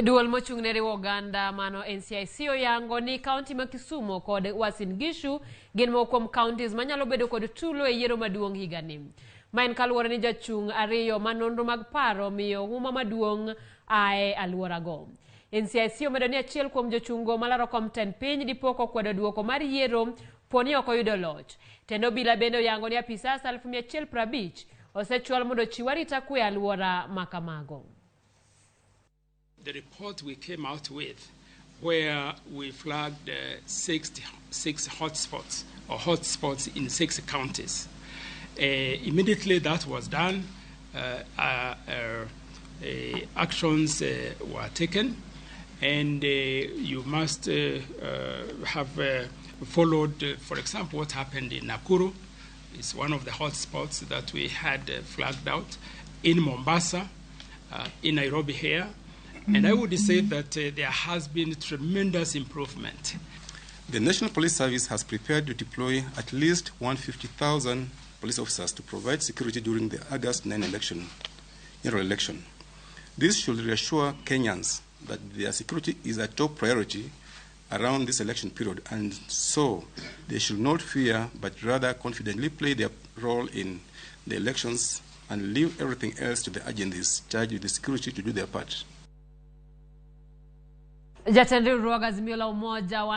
Duol mochung'ne riwo oganda mano NCIC oyango ni Kaonti ma Kisumu kod Uasin Gichu gin moko kuom counties manyalo bedo kod tulo e yiero maduong' higani. Ma en kaluwore ni jachung' ariyo manonro mag paro miyo huma maduong' ae aluorago. NCIC omedo ni achiel kuom jochung'go malaro komten piny dipoko okwedo duoko mar yiero poni ok oyudo loch. Tendo bila bende oyango ni apisas 150 osechwal mondo chiw arita kwe e aluora makamago. The report we came out with, where we flagged six hotspots in 6 counties. Immediately that was done, actions were taken, and you must have followed, for example, what happened in Nakuru. It's one of the hotspots that we had flagged out, in Mombasa, in Nairobi here. And I would say that there has been tremendous improvement. The National Police Service has prepared to deploy at least 150,000 police officers to provide security during the August 9 general election. This should reassure Kenyans that their security is a top priority around this election period, and so they should not fear but rather confidently play their role in the elections and leave everything else to the agencies charged with the security to do their part. Jatendri Ruaga Azimio la Umoja